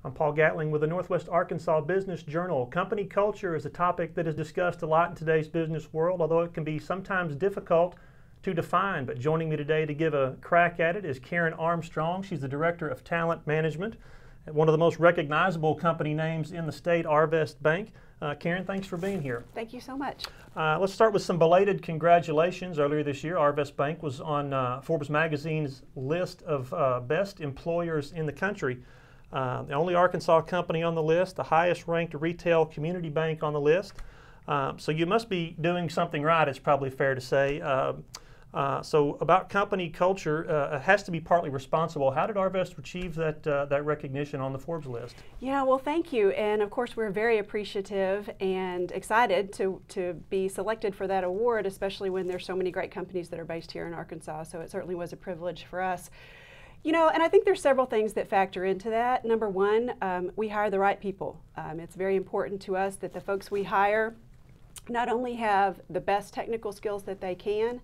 I'm Paul Gatling with the Northwest Arkansas Business Journal. Company culture is a topic that is discussed a lot in today's business world, although it can be sometimes difficult to define. But joining me today to give a crack at it is Karen Armstrong. She's the Director of Talent Management at one of the most recognizable company names in the state, Arvest Bank. Karen, thanks for being here. Thank you so much. Let's start with some belated congratulations. Earlier this year, Arvest Bank was on Forbes magazine's list of best employers in the country. The only Arkansas company on the list, the highest ranked retail community bank on the list. So you must be doing something right, it's probably fair to say. So about company culture, it has to be partly responsible. How did Arvest achieve that recognition on the Forbes list? Yeah, well, thank you. And of course, we're very appreciative and excited to be selected for that award, especially when there's so many great companies that are based here in Arkansas. So it certainly was a privilege for us. You know, and I think there's several things that factor into that. Number one, we hire the right people. It's very important to us that the folks we hire not only have the best technical skills that they can,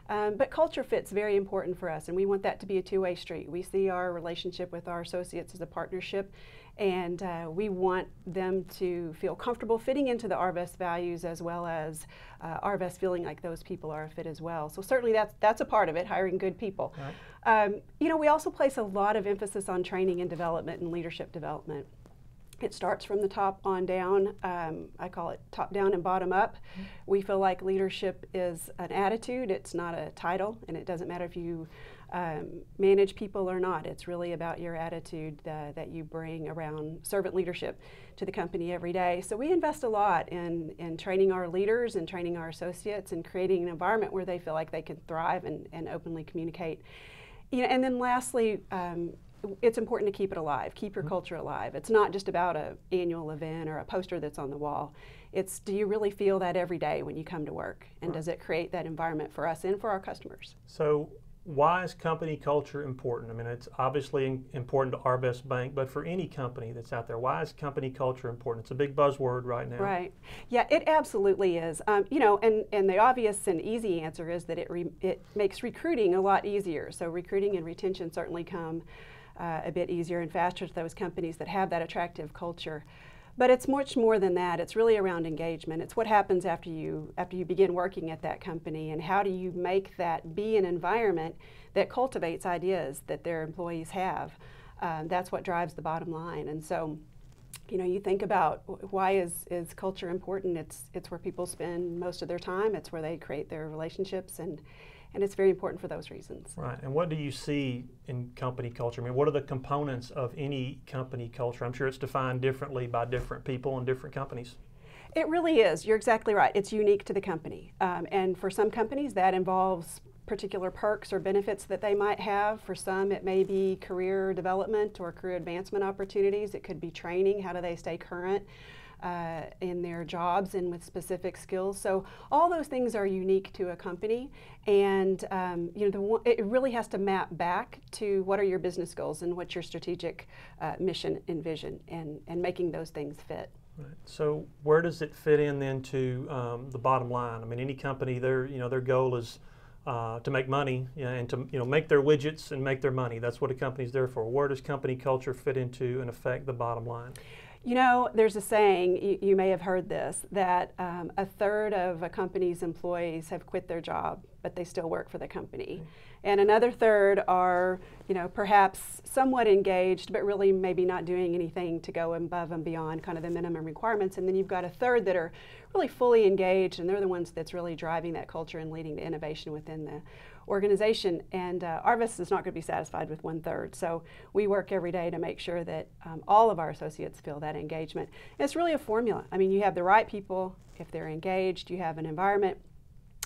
but culture fit's very important for us, and we want that to be a two-way street. We see our relationship with our associates as a partnership, and we want them to feel comfortable fitting into the Arvest values, as well as Arvest feeling like those people are a fit as well. So certainly that's a part of it, hiring good people. Right. You know, we also place a lot of emphasis on training and development and leadership development. It starts from the top on down. I call it top down and bottom up. Mm-hmm. We feel like leadership is an attitude, it's not a title, and it doesn't matter if you manage people or not. It's really about your attitude that you bring around servant leadership to the company every day. So we invest a lot in training our leaders and training our associates and creating an environment where they feel like they can thrive and openly communicate. You know, and then lastly, it's important to keep it alive, keep your culture alive. It's not just about an annual event or a poster that's on the wall. It's, do you really feel that every day when you come to work? And does it create that environment for us and for our customers? So why is company culture important? I mean, it's obviously important to Arvest Bank, but for any company that's out there, why is company culture important? It's a big buzzword right now. Right. Yeah, it absolutely is. You know, and the obvious and easy answer is that it makes recruiting a lot easier. So recruiting and retention certainly come a bit easier and faster to those companies that have that attractive culture. But it's much more than that. It's really around engagement. It's what happens after you begin working at that company, and how do you make that be an environment that cultivates ideas that their employees have. That's what drives the bottom line. And so, you know, you think about why is culture important. It's where people spend most of their time. It's where they create their relationships, and it's very important for those reasons. Right. And what do you see in company culture? I mean, what are the components of any company culture? I'm sure it's defined differently by different people and different companies. It really is. You're exactly right. It's unique to the company. And for some companies, that involves particular perks or benefits that they might have. For some, it may be career development or career advancement opportunities. It could be training. How do they stay current in their jobs and with specific skills? So all those things are unique to a company, and you know, it really has to map back to what are your business goals and what's your strategic mission and vision, and making those things fit. Right. So where does it fit in then to the bottom line? I mean, any company, their goal is to make money, and to make their widgets and make their money. That's what a company's there for. Where does company culture fit into and affect the bottom line? You know, there's a saying, you may have heard this, that a third of a company's employees have quit their job, but they still work for the company. And another third are, you know, perhaps somewhat engaged, but really maybe not doing anything to go above and beyond kind of the minimum requirements. And then you've got a third that are really fully engaged, and they're the ones that's really driving that culture and leading the innovation within the organization. And Arvest is not going to be satisfied with 1/3. So we work every day to make sure that all of our associates feel that engagement. And it's really a formula. I mean, you have the right people. If they're engaged, you have an environment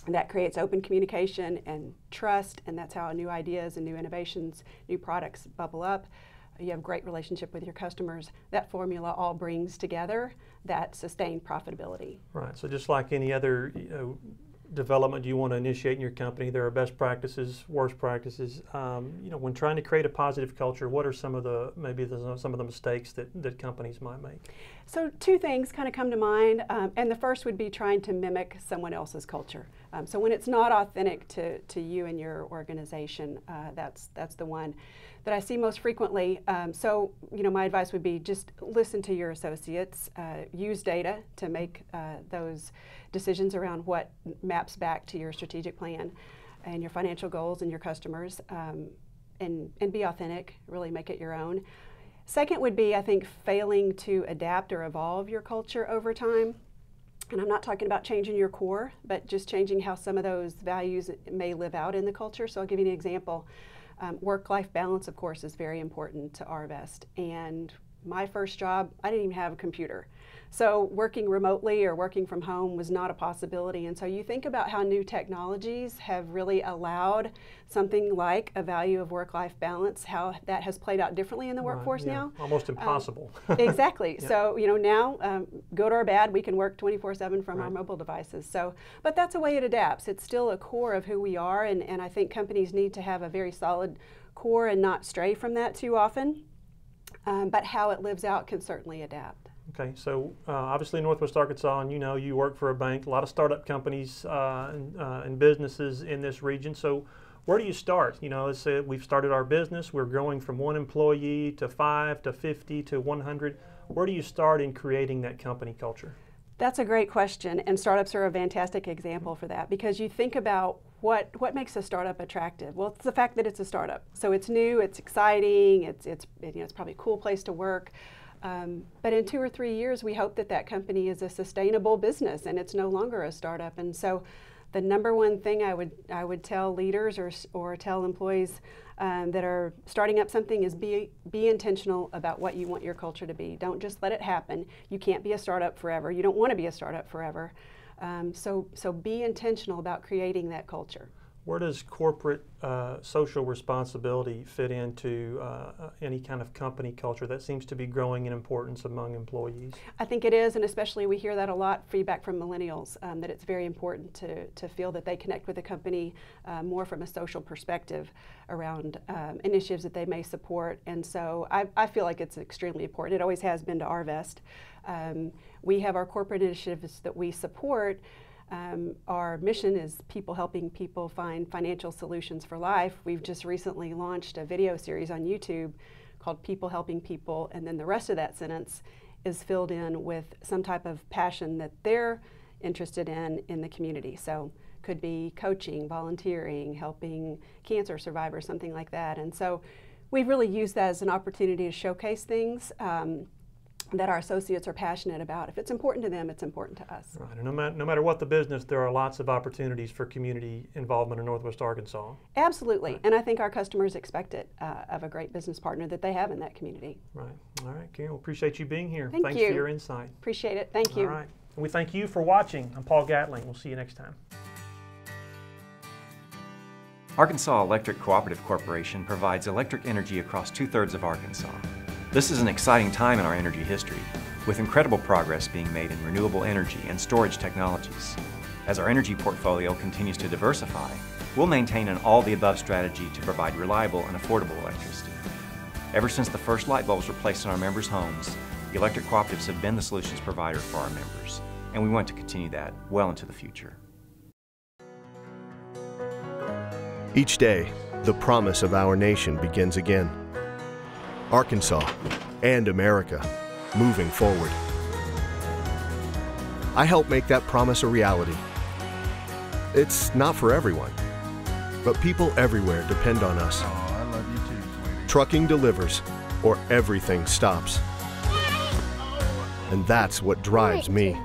that creates open communication and trust, and that's how new ideas and new innovations, new products bubble up. You have a great relationship with your customers. That formula all brings together that sustained profitability. Right. So just like any other development you want to initiate in your company, there are best practices, worst practices. When trying to create a positive culture, what are some of the some of the mistakes that companies might make? So two things kind of come to mind, and the first would be trying to mimic someone else's culture. So when it's not authentic to you and your organization, that's the one that I see most frequently. So my advice would be just listen to your associates, use data to make those decisions around what maps back to your strategic plan and your financial goals and your customers, and be authentic, really make it your own. Second would be, I think, failing to adapt or evolve your culture over time. And I'm not talking about changing your core, but just changing how some of those values may live out in the culture. So I'll give you an example. Work-life balance, of course, is very important to Arvest. And my first job, I didn't even have a computer. So working remotely or working from home was not a possibility. And so you think about how new technologies have really allowed something like a value of work-life balance, how that has played out differently in the workforce now. Almost impossible. Exactly. Yeah. So now, good or bad, we can work 24/7 from our mobile devices. So, but that's the way it adapts. It's still a core of who we are, and I think companies need to have a very solid core and not stray from that too often. But how it lives out can certainly adapt. Okay, so obviously Northwest Arkansas, and you work for a bank, a lot of startup companies and businesses in this region. So where do you start? Let's say we've started our business, we're growing from 1 employee to 5 to 50 to 100. Where do you start in creating that company culture? That's a great question, and startups are a fantastic example for that, because you think about what makes a startup attractive. Well, it's the fact that it's a startup. So it's new, it's exciting, it's probably a cool place to work. But in 2 or 3 years, we hope that company is a sustainable business and it's no longer a startup. And so the number one thing I would tell leaders or tell employees that are starting up something is be intentional about what you want your culture to be. Don't just let it happen. You can't be a startup forever. You don't want to be a startup forever. So be intentional about creating that culture. Where does corporate social responsibility fit into any kind of company culture? That seems to be growing in importance among employees. I think it is, and especially we hear that a lot, feedback from millennials, that it's very important to feel that they connect with the company more from a social perspective around initiatives that they may support. And so I feel like it's extremely important. It always has been to Arvest. We have our corporate initiatives that we support. Our mission is people helping people find financial solutions for life. We've just recently launched a video series on YouTube called People Helping People, and then the rest of that sentence is filled in with some type of passion that they're interested in the community. So could be coaching, volunteering, helping cancer survivors, something like that. And so we've really used that as an opportunity to showcase things that our associates are passionate about. If it's important to them, it's important to us. Right. And no matter what the business, there are lots of opportunities for community involvement in Northwest Arkansas. Absolutely. Right. And I think our customers expect it of a great business partner that they have in that community. Right. All right, Karen, well, appreciate you being here. Thanks for your insight. Appreciate it. Thank you. All right. And we thank you for watching. I'm Paul Gatling. We'll see you next time. Arkansas Electric Cooperative Corporation provides electric energy across 2/3 of Arkansas. This is an exciting time in our energy history, with incredible progress being made in renewable energy and storage technologies. As our energy portfolio continues to diversify, we'll maintain an all-the-above strategy to provide reliable and affordable electricity. Ever since the first light bulbs were placed in our members' homes, the electric cooperatives have been the solutions provider for our members, and we want to continue that well into the future. Each day, the promise of our nation begins again. Arkansas and America, moving forward. I help make that promise a reality. It's not for everyone, but people everywhere depend on us. Oh, I love you too, sweetie. Trucking delivers, or everything stops. And that's what drives me.